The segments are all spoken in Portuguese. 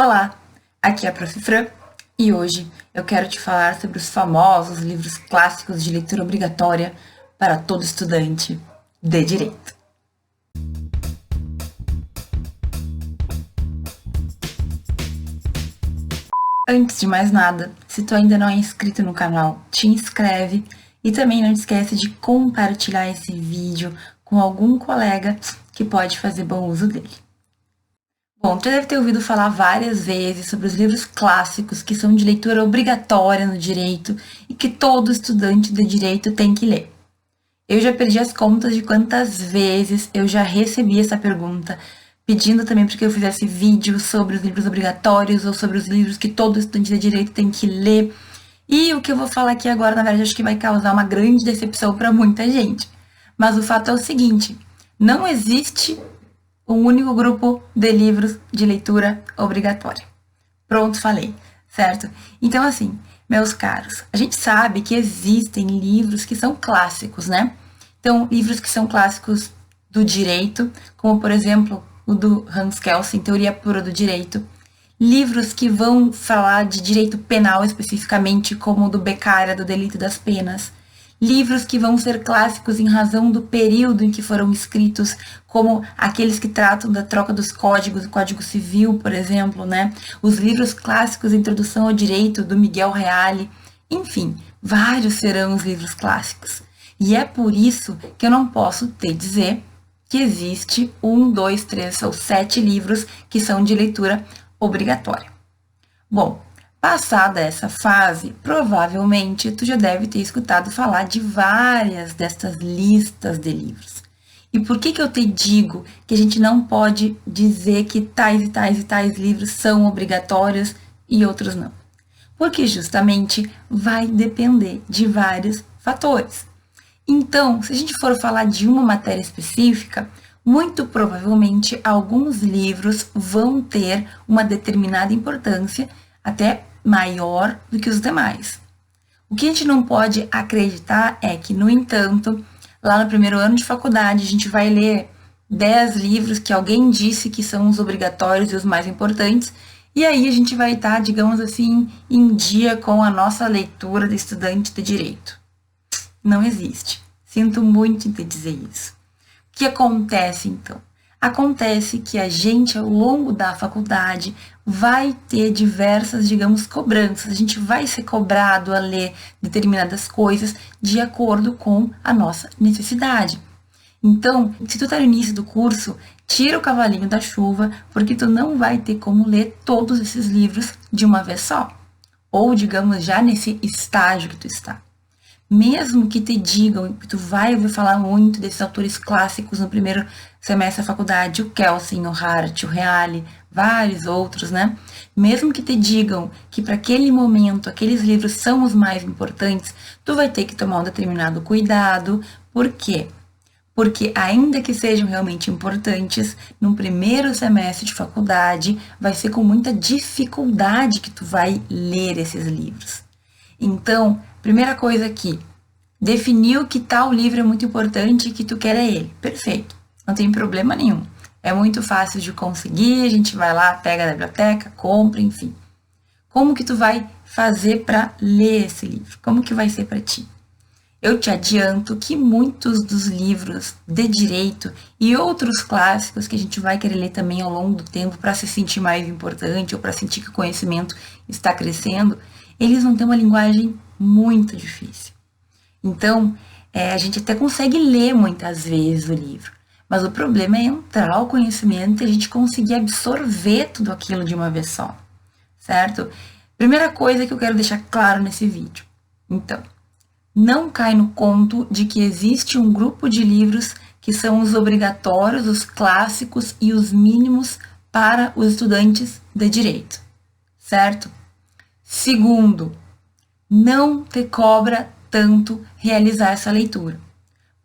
Olá, aqui é a Prof. Fran e hoje eu quero te falar sobre os famosos livros clássicos de leitura obrigatória para todo estudante de direito. Antes de mais nada, se tu ainda não é inscrito no canal, te inscreve e também não esquece de compartilhar esse vídeo com algum colega que pode fazer bom uso dele. Bom, tu já deve ter ouvido falar várias vezes sobre os livros clássicos que são de leitura obrigatória no direito e que todo estudante de direito tem que ler. Eu já perdi as contas de quantas vezes eu já recebi essa pergunta, pedindo também para que eu fizesse vídeo sobre os livros obrigatórios ou sobre os livros que todo estudante de direito tem que ler. E o que eu vou falar aqui agora, na verdade, acho que vai causar uma grande decepção para muita gente. Mas o fato é o seguinte: não existe um único grupo de livros de leitura obrigatória. Pronto, falei, certo? Então, assim, meus caros, a gente sabe que existem livros que são clássicos, né? Então, livros que são clássicos do direito, como, por exemplo, o do Hans Kelsen, Teoria Pura do Direito. Livros que vão falar de direito penal especificamente, como o do Beccaria, do Delito das Penas. Livros que vão ser clássicos em razão do período em que foram escritos, como aqueles que tratam da troca dos códigos, o Código Civil, por exemplo, né? Os livros clássicos Introdução ao Direito, do Miguel Reale. Enfim, vários serão os livros clássicos. E é por isso que eu não posso te dizer que existe 1, 2, 3 ou 7 livros que são de leitura obrigatória. Bom, passada essa fase, provavelmente tu já deve ter escutado falar de várias destas listas de livros. E por que eu te digo que a gente não pode dizer que tais e tais e tais livros são obrigatórios e outros não? Porque justamente vai depender de vários fatores. Então, se a gente for falar de uma matéria específica, muito provavelmente alguns livros vão ter uma determinada importância, até maior do que os demais. O que a gente não pode acreditar é que, no entanto, lá no primeiro ano de faculdade, a gente vai ler 10 livros que alguém disse que são os obrigatórios e os mais importantes, e aí a gente vai estar, digamos assim, em dia com a nossa leitura de estudante de direito. Não existe. Sinto muito em te dizer isso. O que acontece, então? Acontece que a gente, ao longo da faculdade, vai ter diversas, digamos, cobranças. A gente vai ser cobrado a ler determinadas coisas de acordo com a nossa necessidade. Então, se tu tá no início do curso, tira o cavalinho da chuva, porque tu não vai ter como ler todos esses livros de uma vez só. Ou, digamos, já nesse estágio que tu está. Mesmo que te digam, que tu vai ouvir falar muito desses autores clássicos no primeiro semestre da faculdade, o Kelsen, o Hart, o Reale, vários outros, né? Mesmo que te digam que para aquele momento aqueles livros são os mais importantes, tu vai ter que tomar um determinado cuidado. Por quê? Porque ainda que sejam realmente importantes, no primeiro semestre de faculdade, vai ser com muita dificuldade que tu vai ler esses livros. Então, primeira coisa aqui, definiu que tal livro é muito importante e que tu quer é ele. Perfeito, não tem problema nenhum. É muito fácil de conseguir, a gente vai lá, pega da biblioteca, compra, enfim. Como que tu vai fazer para ler esse livro? Como que vai ser para ti? Eu te adianto que muitos dos livros de direito e outros clássicos que a gente vai querer ler também ao longo do tempo para se sentir mais importante ou para sentir que o conhecimento está crescendo, eles vão ter uma linguagem muito difícil. Então, a gente até consegue ler muitas vezes o livro, mas o problema é entrar ao conhecimento e a gente conseguir absorver tudo aquilo de uma vez só, certo? Primeira coisa que eu quero deixar claro nesse vídeo. Então, não cai no conto de que existe um grupo de livros que são os obrigatórios, os clássicos e os mínimos para os estudantes de direito, certo? Segundo, não te cobra tanto realizar essa leitura.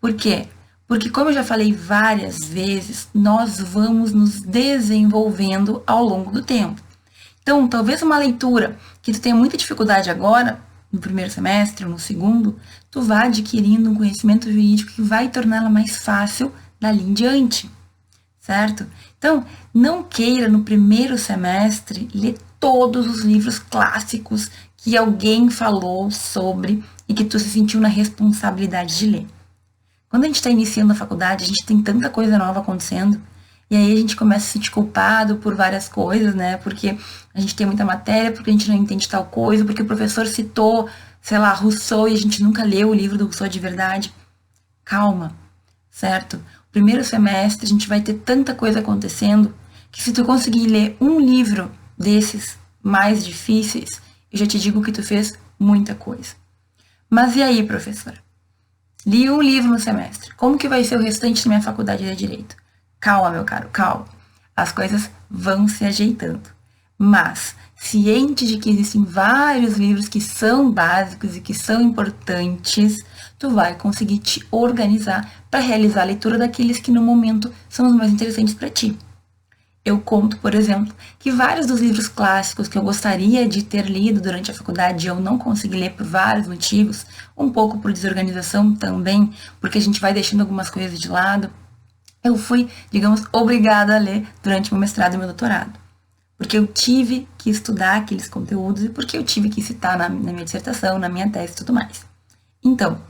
Por quê? Porque, como eu já falei várias vezes, nós vamos nos desenvolvendo ao longo do tempo. Então, talvez uma leitura que tu tenha muita dificuldade agora, no primeiro semestre ou no segundo, tu vá adquirindo um conhecimento jurídico que vai torná-la mais fácil dali em diante, certo? Então, Então, não queira no primeiro semestre ler todos os livros clássicos que alguém falou sobre e que tu se sentiu na responsabilidade de ler. Quando a gente está iniciando a faculdade, a gente tem tanta coisa nova acontecendo, e aí a gente começa a se sentir culpado por várias coisas, né? Porque a gente tem muita matéria, porque a gente não entende tal coisa, porque o professor citou, sei lá, Rousseau e a gente nunca leu o livro do Rousseau de verdade. Calma, certo? Primeiro semestre a gente vai ter tanta coisa acontecendo que se tu conseguir ler um livro desses mais difíceis, eu já te digo que tu fez muita coisa. Mas e aí, professora? Li um livro no semestre. Como que vai ser o restante da minha faculdade de Direito? Calma, meu caro, calma. As coisas vão se ajeitando. Mas, ciente de que existem vários livros que são básicos e que são importantes, tu vai conseguir te organizar para realizar a leitura daqueles que no momento são os mais interessantes para ti. Eu conto, por exemplo, que vários dos livros clássicos que eu gostaria de ter lido durante a faculdade eu não consegui ler por vários motivos, um pouco por desorganização também, porque a gente vai deixando algumas coisas de lado. Eu fui, digamos, obrigada a ler durante meu mestrado e meu doutorado. Porque eu tive que estudar aqueles conteúdos e porque eu tive que citar na minha dissertação, na minha tese e tudo mais. Então,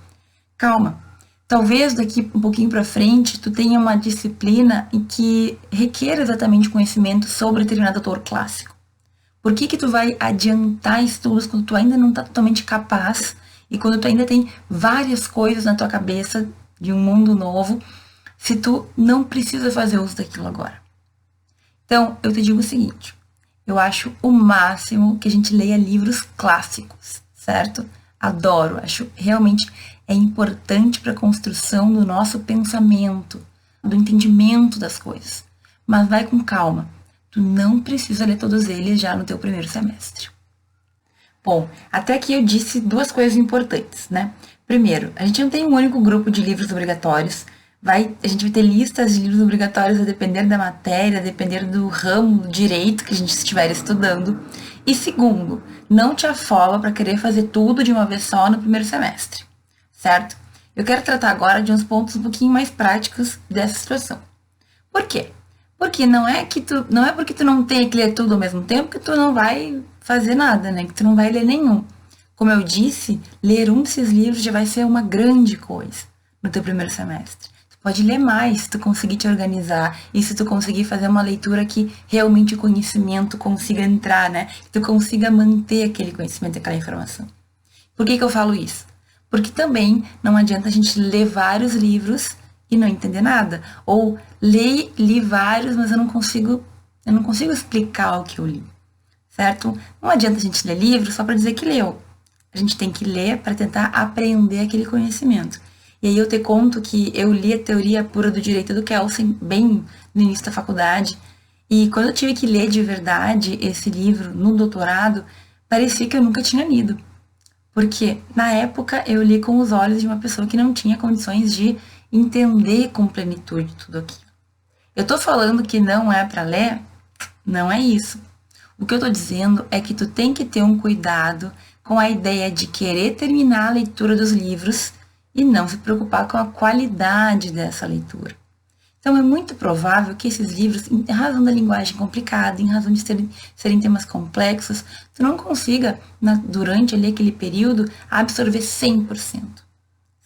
calma. Talvez daqui um pouquinho para frente tu tenha uma disciplina em que requer exatamente conhecimento sobre determinado autor clássico. Por que tu vai adiantar estudos quando tu ainda não está totalmente capaz e quando tu ainda tem várias coisas na tua cabeça de um mundo novo, se tu não precisa fazer uso daquilo agora? Então, eu te digo o seguinte, eu acho o máximo que a gente leia livros clássicos, certo? Adoro, acho realmente é importante para a construção do nosso pensamento, do entendimento das coisas. Mas vai com calma, tu não precisa ler todos eles já no teu primeiro semestre. Bom, até aqui eu disse duas coisas importantes, né? Primeiro, a gente não tem um único grupo de livros obrigatórios, a gente vai ter listas de livros obrigatórios a depender da matéria, a depender do ramo do direito que a gente estiver estudando. E segundo, não te afoba para querer fazer tudo de uma vez só no primeiro semestre, certo? Eu quero tratar agora de uns pontos um pouquinho mais práticos dessa situação. Por quê? Porque não é porque tu não tem que ler tudo ao mesmo tempo que tu não vai fazer nada, né? Que tu não vai ler nenhum. Como eu disse, ler um desses livros já vai ser uma grande coisa no teu primeiro semestre. Pode ler mais se tu conseguir te organizar e se tu conseguir fazer uma leitura que realmente o conhecimento consiga entrar, né? Que tu consiga manter aquele conhecimento, aquela informação. Por que eu falo isso? Porque também não adianta a gente ler vários livros e não entender nada. Ou li vários, mas eu não consigo explicar o que eu li, certo? Não adianta a gente ler livro só para dizer que leu. A gente tem que ler para tentar aprender aquele conhecimento. E aí eu te conto que eu li a Teoria Pura do Direito do Kelsen, bem no início da faculdade, e quando eu tive que ler de verdade esse livro no doutorado, parecia que eu nunca tinha lido. Porque na época eu li com os olhos de uma pessoa que não tinha condições de entender com plenitude tudo aquilo. Eu tô falando que não é para ler? Não é isso. O que eu tô dizendo é que tu tem que ter um cuidado com a ideia de querer terminar a leitura dos livros e não se preocupar com a qualidade dessa leitura. Então, é muito provável que esses livros, em razão da linguagem complicada, em razão de serem temas complexos, tu não consiga, durante ali aquele período, absorver 100%,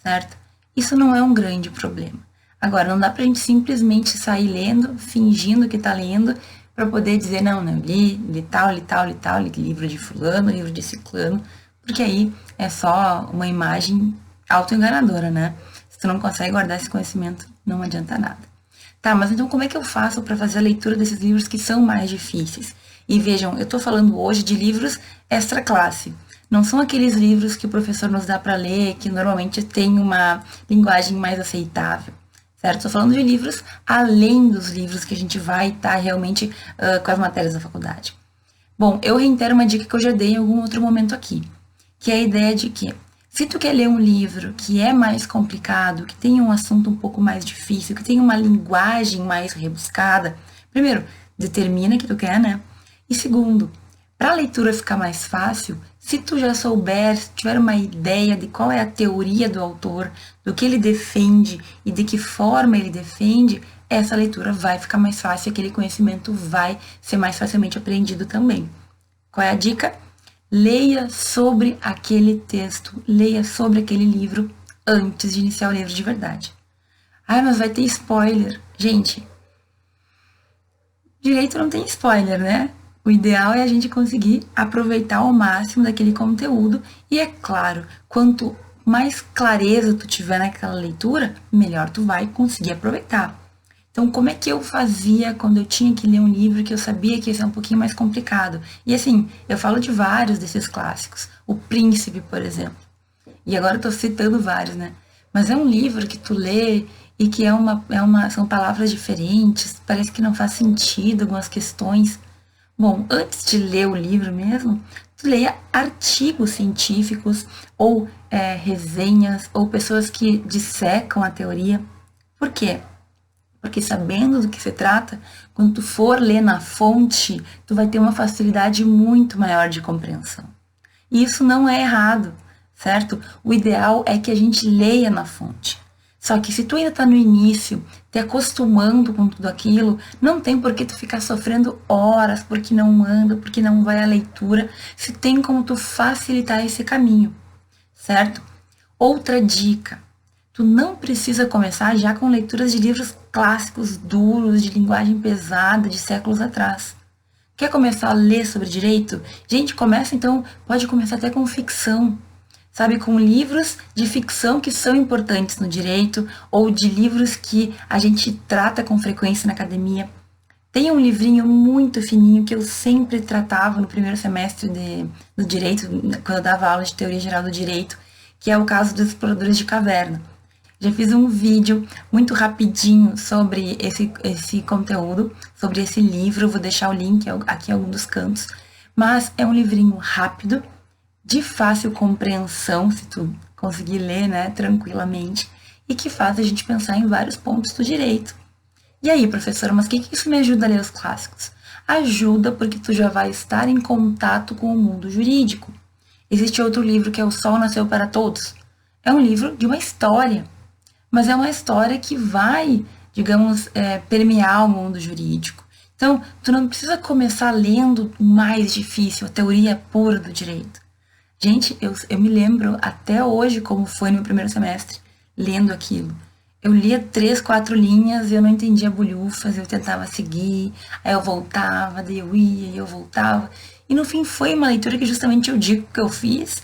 certo? Isso não é um grande problema. Agora, não dá pra gente simplesmente sair lendo, fingindo que tá lendo, para poder dizer, não, eu li tal, li livro de fulano, livro de ciclano, porque aí é só uma imagem autoenganadora, né? Se tu não consegue guardar esse conhecimento, não adianta nada. Tá, mas então como é que eu faço para fazer a leitura desses livros que são mais difíceis? E vejam, eu tô falando hoje de livros extra classe. Não são aqueles livros que o professor nos dá para ler, que normalmente tem uma linguagem mais aceitável, certo? Tô falando de livros além dos livros que a gente vai estar realmente com as matérias da faculdade. Bom, eu reitero uma dica que eu já dei em algum outro momento aqui, que é a ideia de que se tu quer ler um livro que é mais complicado, que tem um assunto um pouco mais difícil, que tem uma linguagem mais rebuscada, primeiro, determina que tu quer, né? E segundo, para a leitura ficar mais fácil, se tu já souber, se tiver uma ideia de qual é a teoria do autor, do que ele defende e de que forma ele defende, essa leitura vai ficar mais fácil, aquele conhecimento vai ser mais facilmente aprendido também. Qual é a dica? Leia sobre aquele texto, leia sobre aquele livro antes de iniciar o livro de verdade. Ah, mas vai ter spoiler. Gente, direito não tem spoiler, né? O ideal é a gente conseguir aproveitar ao máximo daquele conteúdo e, é claro, quanto mais clareza tu tiver naquela leitura, melhor tu vai conseguir aproveitar. Então, como é que eu fazia quando eu tinha que ler um livro que eu sabia que ia ser um pouquinho mais complicado? E assim, eu falo de vários desses clássicos. O Príncipe, por exemplo. E agora eu tô citando vários, né? Mas é um livro que tu lê e que são palavras diferentes, parece que não faz sentido algumas questões. Bom, antes de ler o livro mesmo, tu leia artigos científicos ou resenhas ou pessoas que dissecam a teoria. Por quê? Porque sabendo do que se trata, quando tu for ler na fonte, tu vai ter uma facilidade muito maior de compreensão. E isso não é errado, certo? O ideal é que a gente leia na fonte. Só que se tu ainda tá no início, te acostumando com tudo aquilo, não tem por que tu ficar sofrendo horas porque não anda, porque não vai à leitura, se tem como tu facilitar esse caminho, certo? Outra dica, tu não precisa começar já com leituras de livros clássicos, duros, de linguagem pesada, de séculos atrás. Quer começar a ler sobre direito? Gente, pode começar até com ficção. Sabe, com livros de ficção que são importantes no direito, ou de livros que a gente trata com frequência na academia. Tem um livrinho muito fininho que eu sempre tratava no primeiro semestre do direito, quando eu dava aula de teoria geral do direito, que é o caso dos exploradores de caverna. Já fiz um vídeo muito rapidinho sobre esse conteúdo, sobre esse livro, vou deixar o link aqui em algum dos cantos, mas é um livrinho rápido, de fácil compreensão, se tu conseguir ler, né, tranquilamente, e que faz a gente pensar em vários pontos do direito. E aí, professora, mas o que isso me ajuda a ler os clássicos? Ajuda porque tu já vai estar em contato com o mundo jurídico. Existe outro livro que é O Sol Nasceu para Todos. É um livro de uma história, mas é uma história que vai, digamos, permear o mundo jurídico. Então, tu não precisa começar lendo o mais difícil, a teoria pura do direito. Gente, eu me lembro até hoje como foi no meu primeiro semestre, lendo aquilo. Eu lia 3, 4 linhas e eu não entendia bolhufas, eu tentava seguir, aí eu voltava, daí eu ia e eu voltava. E no fim foi uma leitura que justamente eu digo que eu fiz,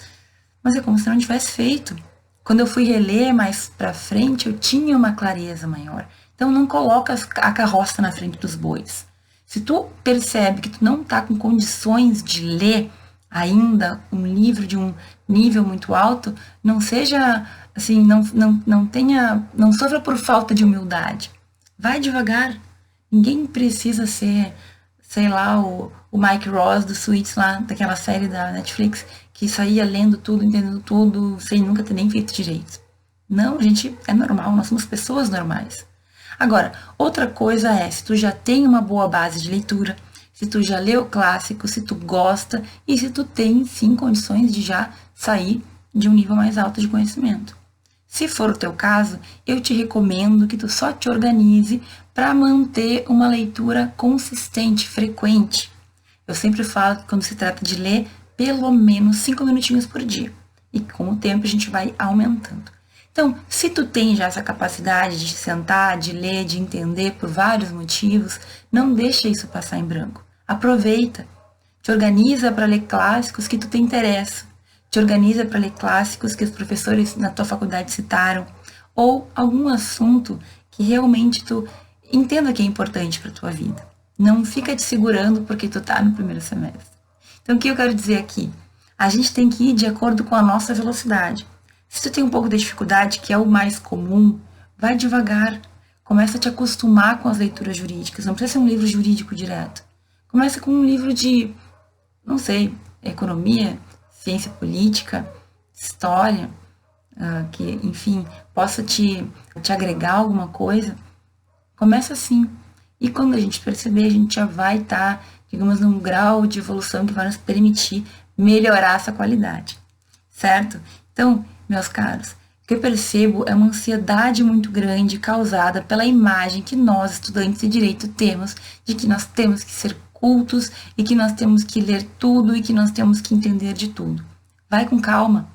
mas é como se não tivesse feito. Quando eu fui reler mais pra frente, eu tinha uma clareza maior. Então não coloca a carroça na frente dos bois. Se tu percebe que tu não tá com condições de ler ainda um livro de um nível muito alto, não seja assim, não sofra por falta de humildade. Vai devagar. Ninguém precisa ser, sei lá, o Mike Ross do Suits lá, daquela série da Netflix, que saía lendo tudo, entendendo tudo, sem nunca ter nem feito direito. Não, gente, é normal, nós somos pessoas normais. Agora, outra coisa é, se tu já tem uma boa base de leitura, se tu já leu o clássico, se tu gosta e se tu tem, sim, condições de já sair de um nível mais alto de conhecimento. Se for o teu caso, eu te recomendo que tu só te organize para manter uma leitura consistente, frequente. Eu sempre falo que quando se trata de ler, pelo menos 5 minutinhos por dia. E com o tempo a gente vai aumentando. Então, se tu tem já essa capacidade de sentar, de ler, de entender por vários motivos, não deixa isso passar em branco. Aproveita. Te organiza para ler clássicos que tu te interessa. Te organiza para ler clássicos que os professores na tua faculdade citaram. Ou algum assunto que realmente tu entenda que é importante para tua vida. Não fica te segurando porque tu tá no primeiro semestre. Então, o que eu quero dizer aqui? A gente tem que ir de acordo com a nossa velocidade. Se tu tem um pouco de dificuldade, que é o mais comum, vai devagar. Começa a te acostumar com as leituras jurídicas. Não precisa ser um livro jurídico direto. Começa com um livro de, não sei, economia, ciência política, história, que, enfim, possa te agregar alguma coisa. Começa assim. E quando a gente perceber, a gente já vai estar, digamos, num grau de evolução que vai nos permitir melhorar essa qualidade. Certo? Então, meus caros, O que eu percebo é uma ansiedade muito grande causada pela imagem que nós, estudantes de direito, temos de que nós temos que ser cultos e que nós temos que ler tudo e que nós temos que entender de tudo. Vai com calma.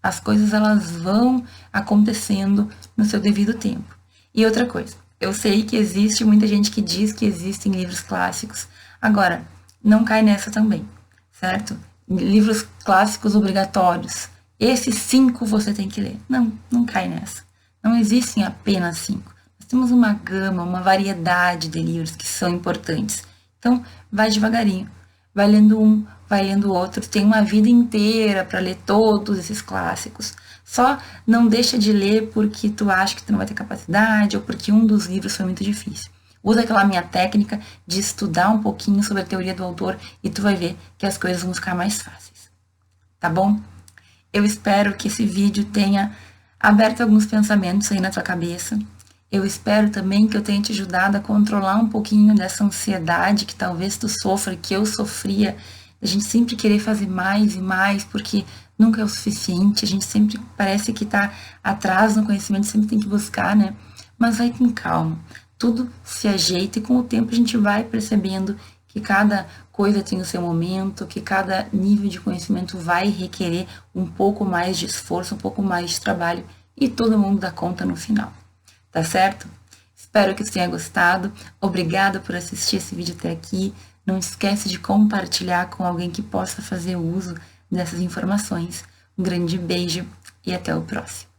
As coisas elas vão acontecendo no seu devido tempo. E outra coisa, eu sei que existe muita gente que diz que existem livros clássicos. Agora, não cai nessa também, certo? Livros clássicos obrigatórios. Esses 5 você tem que ler. Não, não cai nessa. Não existem apenas 5. Nós temos uma gama, uma variedade de livros que são importantes. Então, vai devagarinho. Vai lendo um, vai lendo outro. Tem uma vida inteira para ler todos esses clássicos. Só não deixa de ler porque tu acha que tu não vai ter capacidade ou porque um dos livros foi muito difícil. Usa aquela minha técnica de estudar um pouquinho sobre a teoria do autor e tu vai ver que as coisas vão ficar mais fáceis. Tá bom? Eu espero que esse vídeo tenha aberto alguns pensamentos aí na tua cabeça. Eu espero também que eu tenha te ajudado a controlar um pouquinho dessa ansiedade que talvez tu sofra, que eu sofria, a gente sempre querer fazer mais e mais, porque nunca é o suficiente, a gente sempre parece que tá atrás no conhecimento, sempre tem que buscar, né? Mas vai com calma, tudo se ajeita e com o tempo a gente vai percebendo que cada coisa tem o seu momento, que cada nível de conhecimento vai requerer um pouco mais de esforço, um pouco mais de trabalho e todo mundo dá conta no final. Tá certo? Espero que você tenha gostado. Obrigada por assistir esse vídeo até aqui. Não esquece de compartilhar com alguém que possa fazer uso dessas informações. Um grande beijo e até o próximo.